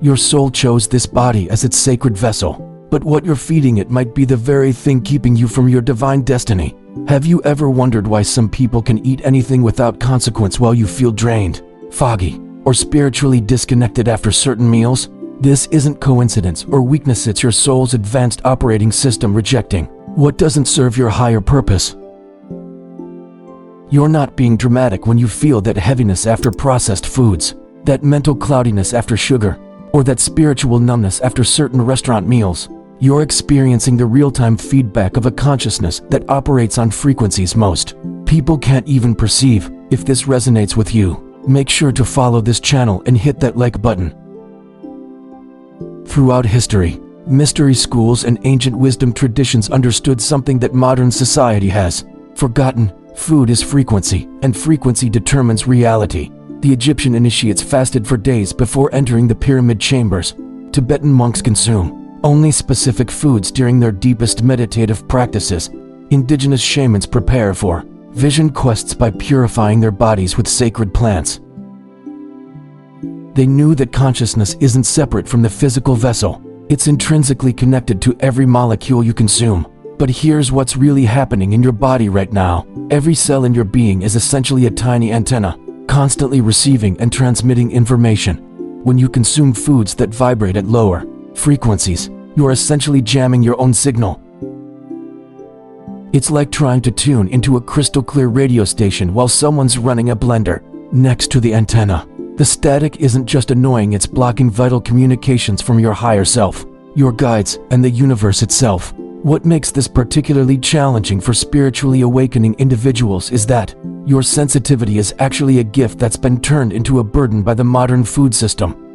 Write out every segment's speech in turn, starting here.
Your soul chose this body as its sacred vessel, but what you're feeding it might be the very thing keeping you from your divine destiny. Have you ever wondered why some people can eat anything without consequence while you feel drained, foggy, or spiritually disconnected after certain meals? This isn't coincidence or weakness, it's your soul's advanced operating system rejecting what doesn't serve your higher purpose. You're not being dramatic when you feel that heaviness after processed foods, that mental cloudiness after sugar, or that spiritual numbness after certain restaurant meals. You're experiencing the real-time feedback of a consciousness that operates on frequencies most people can't even perceive. If this resonates with you, make sure to follow this channel and hit that like button. Throughout history, mystery schools and ancient wisdom traditions understood something that modern society has forgotten. Food is frequency, and frequency determines reality. The Egyptian initiates fasted for days before entering the pyramid chambers. Tibetan monks consume only specific foods during their deepest meditative practices. Indigenous shamans prepare for vision quests by purifying their bodies with sacred plants. They knew that consciousness isn't separate from the physical vessel. It's intrinsically connected to every molecule you consume. But here's what's really happening in your body right now. Every cell in your being is essentially a tiny antenna, constantly receiving and transmitting information. When you consume foods that vibrate at lower frequencies, you're essentially jamming your own signal. It's like trying to tune into a crystal clear radio station while someone's running a blender next to the antenna. The static isn't just annoying, it's blocking vital communications from your higher self, your guides, and the universe itself. What makes this particularly challenging for spiritually awakening individuals is that your sensitivity is actually a gift that's been turned into a burden by the modern food system.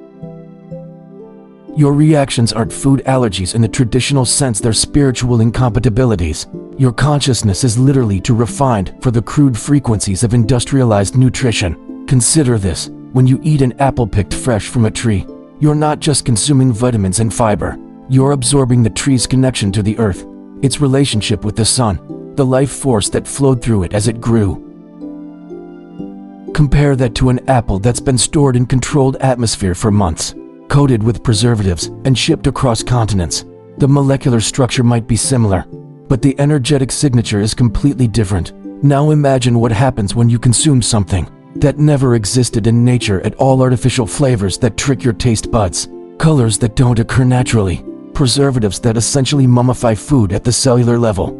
Your reactions aren't food allergies in the traditional sense, they're spiritual incompatibilities. Your consciousness is literally too refined for the crude frequencies of industrialized nutrition. Consider this: when you eat an apple picked fresh from a tree, you're not just consuming vitamins and fiber. You're absorbing the tree's connection to the earth, its relationship with the sun, the life force that flowed through it as it grew. Compare that to an apple that's been stored in controlled atmosphere for months, coated with preservatives, and shipped across continents. The molecular structure might be similar, but the energetic signature is completely different. Now imagine what happens when you consume something that never existed in nature at all: artificial flavors that trick your taste buds, colors that don't occur naturally, preservatives that essentially mummify food at the cellular level.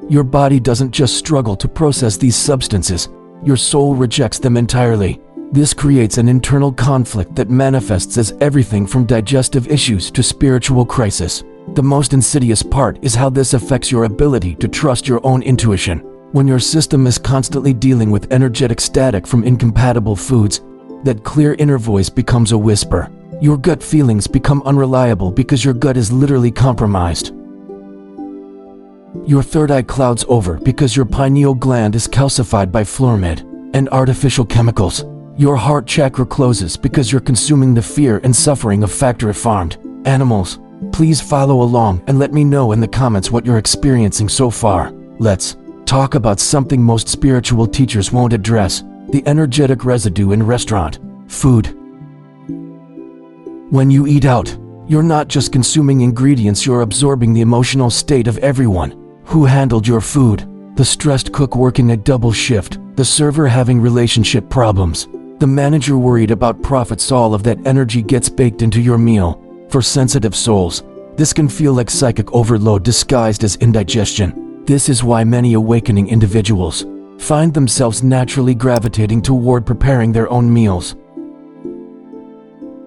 Your body doesn't just struggle to process these substances, your soul rejects them entirely. This creates an internal conflict that manifests as everything from digestive issues to spiritual crisis. The most insidious part is how this affects your ability to trust your own intuition. When your system is constantly dealing with energetic static from incompatible foods, that clear inner voice becomes a whisper. Your gut feelings become unreliable because your gut is literally compromised. Your third eye clouds over because your pineal gland is calcified by Flourmid and artificial chemicals. Your heart chakra closes because you're consuming the fear and suffering of factory farmed animals. Please follow along and let me know in the comments what you're experiencing so far. Let's talk about something most spiritual teachers won't address: the energetic residue in restaurant food. When you eat out, you're not just consuming ingredients, you're absorbing the emotional state of everyone who handled your food. The stressed cook working a double shift, the server having relationship problems, the manager worried about profits. All of that energy gets baked into your meal. For sensitive souls, this can feel like psychic overload disguised as indigestion. This is why many awakening individuals find themselves naturally gravitating toward preparing their own meals.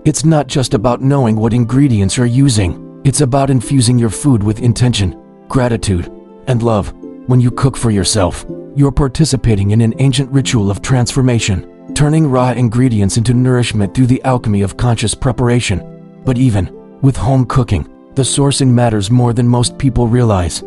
It's not just about knowing what ingredients you're using. It's about infusing your food with intention, gratitude, and love. When you cook for yourself, you're participating in an ancient ritual of transformation, turning raw ingredients into nourishment through the alchemy of conscious preparation. But even with home cooking, the sourcing matters more than most people realize.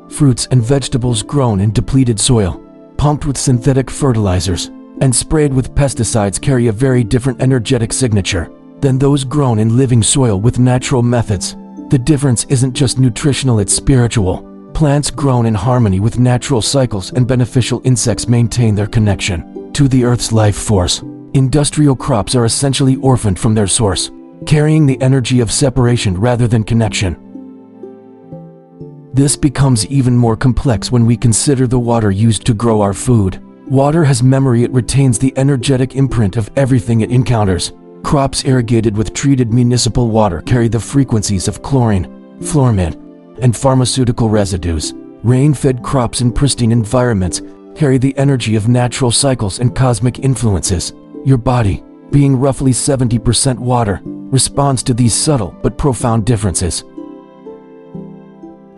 Fruits and vegetables grown in depleted soil, pumped with synthetic fertilizers, and sprayed with pesticides carry a very different energetic signature than those grown in living soil with natural methods. The difference isn't just nutritional, it's spiritual. Plants grown in harmony with natural cycles and beneficial insects maintain their connection to the Earth's life force. Industrial crops are essentially orphaned from their source, carrying the energy of separation rather than connection. This becomes even more complex when we consider the water used to grow our food. Water has memory. It retains the energetic imprint of everything it encounters. Crops irrigated with treated municipal water carry the frequencies of chlorine, fluoride, and pharmaceutical residues. Rain-fed crops in pristine environments carry the energy of natural cycles and cosmic influences. Your body, being roughly 70% water, responds to these subtle but profound differences.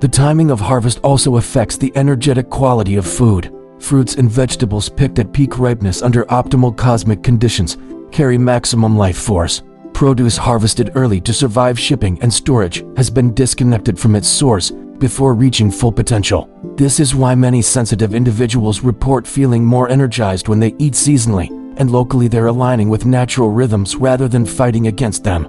The timing of harvest also affects the energetic quality of food. Fruits and vegetables picked at peak ripeness under optimal cosmic conditions carry maximum life force. Produce harvested early to survive shipping and storage has been disconnected from its source before reaching full potential. This is why many sensitive individuals report feeling more energized when they eat seasonally and locally. They're aligning with natural rhythms rather than fighting against them.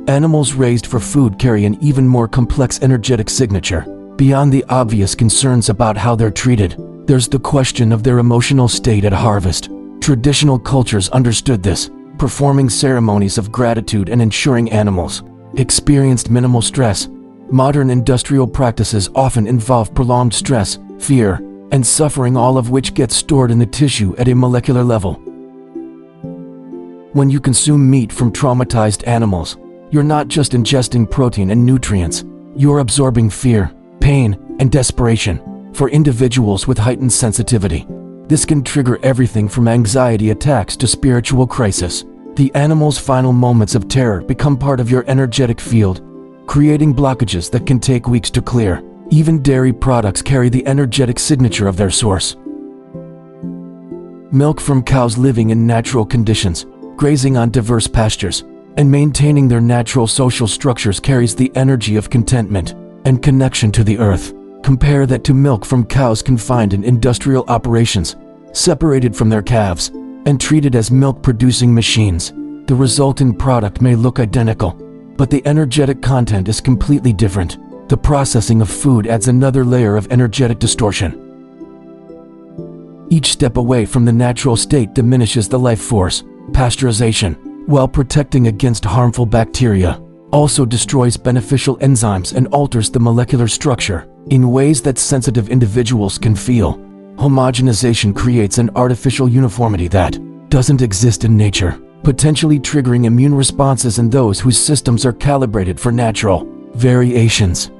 Animals raised for food carry an even more complex energetic signature. Beyond the obvious concerns about how they're treated, there's the question of their emotional state at harvest. Traditional cultures understood this, performing ceremonies of gratitude and ensuring animals experienced minimal stress. Modern industrial practices often involve prolonged stress, fear, and suffering, all of which gets stored in the tissue at a molecular level. When you consume meat from traumatized animals, you're not just ingesting protein and nutrients, you're absorbing fear, pain, and desperation. For individuals with heightened sensitivity, this can trigger everything from anxiety attacks to spiritual crisis. The animal's final moments of terror become part of your energetic field, creating blockages that can take weeks to clear. Even dairy products carry the energetic signature of their source. Milk from cows living in natural conditions, grazing on diverse pastures, and maintaining their natural social structures carries the energy of contentment and connection to the earth. Compare that to milk from cows confined in industrial operations, separated from their calves, and treated as milk-producing machines. The resulting product may look identical, but the energetic content is completely different. The processing of food adds another layer of energetic distortion. Each step away from the natural state diminishes the life force. Pasteurization, while protecting against harmful bacteria, also destroys beneficial enzymes and alters the molecular structure in ways that sensitive individuals can feel. Homogenization creates an artificial uniformity that doesn't exist in nature, potentially triggering immune responses in those whose systems are calibrated for natural variations.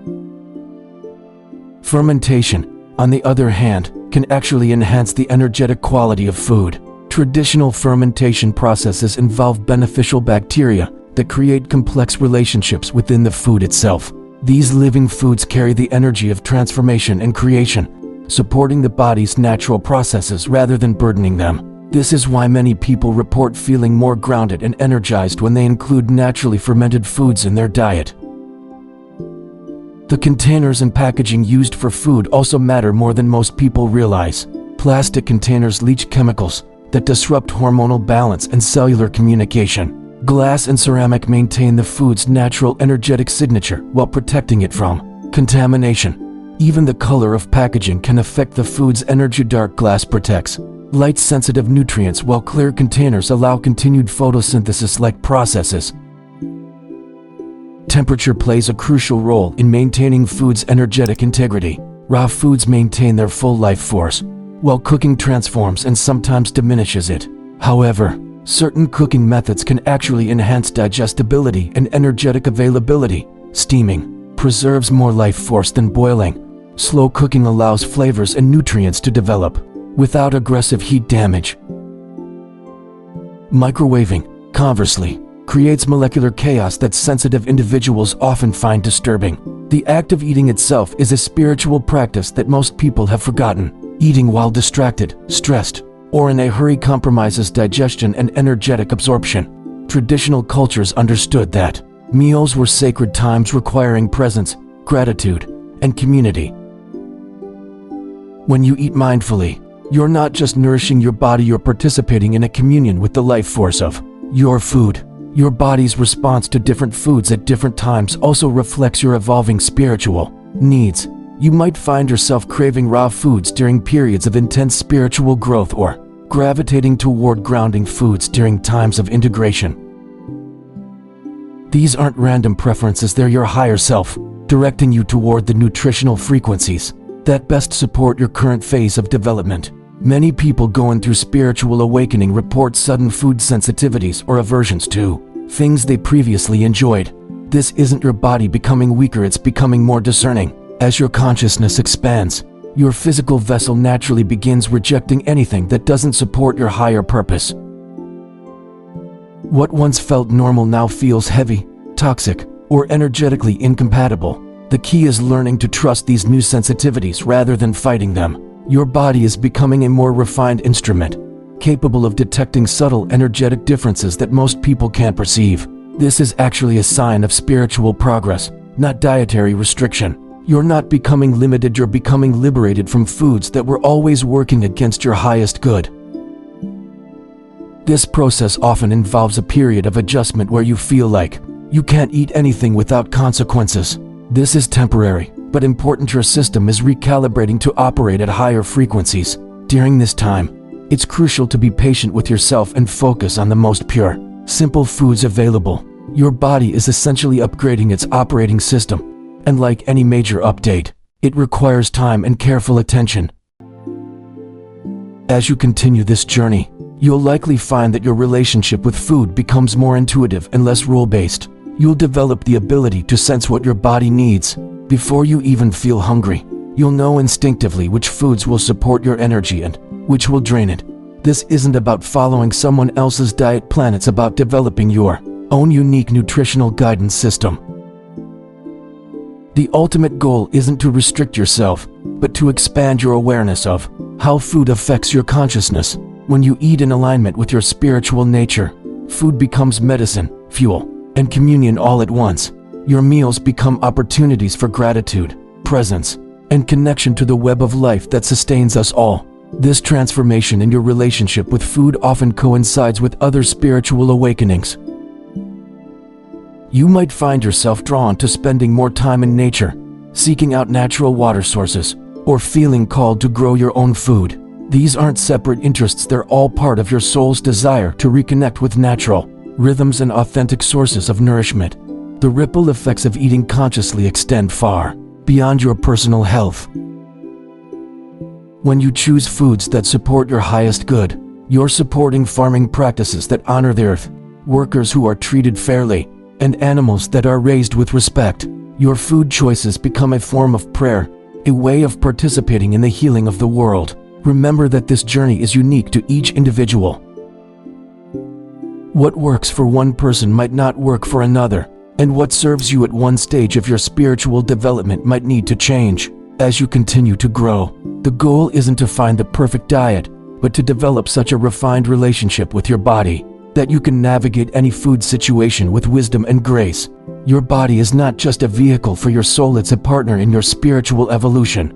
Fermentation, on the other hand, can actually enhance the energetic quality of food. Traditional fermentation processes involve beneficial bacteria that create complex relationships within the food itself. These living foods carry the energy of transformation and creation, supporting the body's natural processes rather than burdening them. This is why many people report feeling more grounded and energized when they include naturally fermented foods in their diet. The containers and packaging used for food also matter more than most people realize. Plastic containers leach chemicals that disrupt hormonal balance and cellular communication. Glass and ceramic maintain the food's natural energetic signature while protecting it from contamination. Even the color of packaging can affect the food's energy. Dark glass protects light-sensitive nutrients, while clear containers allow continued photosynthesis-like processes. Temperature plays a crucial role in maintaining food's energetic integrity. Raw foods maintain their full life force, while cooking transforms and sometimes diminishes it. However, certain cooking methods can actually enhance digestibility and energetic availability. Steaming preserves more life force than boiling. Slow cooking allows flavors and nutrients to develop without aggressive heat damage. Microwaving, conversely, creates molecular chaos that sensitive individuals often find disturbing. The act of eating itself is a spiritual practice that most people have forgotten. Eating while distracted, stressed, or in a hurry compromises digestion and energetic absorption. Traditional cultures understood that meals were sacred times requiring presence, gratitude, and community. When you eat mindfully, you're not just nourishing your body, you're participating in a communion with the life force of your food. Your body's response to different foods at different times also reflects your evolving spiritual needs. You might find yourself craving raw foods during periods of intense spiritual growth or gravitating toward grounding foods during times of integration. These aren't random preferences, they're your higher self, directing you toward the nutritional frequencies that best support your current phase of development. Many people going through spiritual awakening report sudden food sensitivities or aversions to things they previously enjoyed. This isn't your body becoming weaker, it's becoming more discerning. As your consciousness expands, your physical vessel naturally begins rejecting anything that doesn't support your higher purpose. What once felt normal now feels heavy, toxic, or energetically incompatible. The key is learning to trust these new sensitivities rather than fighting them. Your body is becoming a more refined instrument, capable of detecting subtle energetic differences that most people can't perceive. This is actually a sign of spiritual progress, not dietary restriction. You're not becoming limited, you're becoming liberated from foods that were always working against your highest good. This process often involves a period of adjustment where you feel like you can't eat anything without consequences. This is temporary, but important. Your system is recalibrating to operate at higher frequencies. During this time, it's crucial to be patient with yourself and focus on the most pure, simple foods available. Your body is essentially upgrading its operating system, and like any major update, it requires time and careful attention. As you continue this journey, you'll likely find that your relationship with food becomes more intuitive and less rule-based. You'll develop the ability to sense what your body needs. Before you even feel hungry, you'll know instinctively which foods will support your energy and which will drain it. This isn't about following someone else's diet plan, it's about developing your own unique nutritional guidance system. The ultimate goal isn't to restrict yourself, but to expand your awareness of how food affects your consciousness. When you eat in alignment with your spiritual nature, food becomes medicine, fuel, and communion all at once. Your meals become opportunities for gratitude, presence, and connection to the web of life that sustains us all. This transformation in your relationship with food often coincides with other spiritual awakenings. You might find yourself drawn to spending more time in nature, seeking out natural water sources, or feeling called to grow your own food. These aren't separate interests, they're all part of your soul's desire to reconnect with natural rhythms and authentic sources of nourishment. The ripple effects of eating consciously extend far beyond your personal health. When you choose foods that support your highest good, you're supporting farming practices that honor the earth, workers who are treated fairly, and animals that are raised with respect. Your food choices become a form of prayer, a way of participating in the healing of the world. Remember that this journey is unique to each individual. What works for one person might not work for another, and what serves you at one stage of your spiritual development might need to change. As you continue to grow, the goal isn't to find the perfect diet, but to develop such a refined relationship with your body that you can navigate any food situation with wisdom and grace. Your body is not just a vehicle for your soul, it's a partner in your spiritual evolution.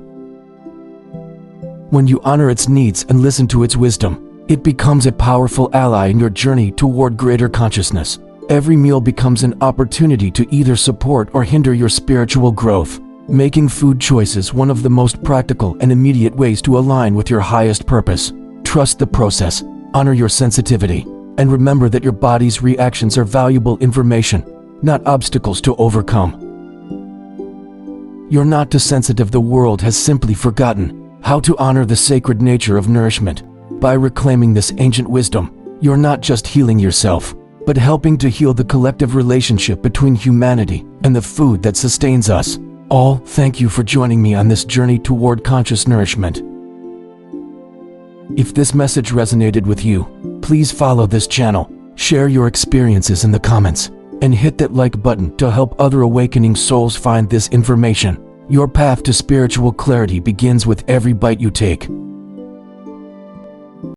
When you honor its needs and listen to its wisdom, it becomes a powerful ally in your journey toward greater consciousness. Every meal becomes an opportunity to either support or hinder your spiritual growth, making food choices one of the most practical and immediate ways to align with your highest purpose. Trust the process, honor your sensitivity, and remember that your body's reactions are valuable information, not obstacles to overcome. You're not too sensitive. The world has simply forgotten how to honor the sacred nature of nourishment. By reclaiming this ancient wisdom, you're not just healing yourself, but helping to heal the collective relationship between humanity and the food that sustains us all. Thank you for joining me on this journey toward conscious nourishment. If this message resonated with you, please follow this channel, share your experiences in the comments, and hit that like button to help other awakening souls find this information. Your path to spiritual clarity begins with every bite you take.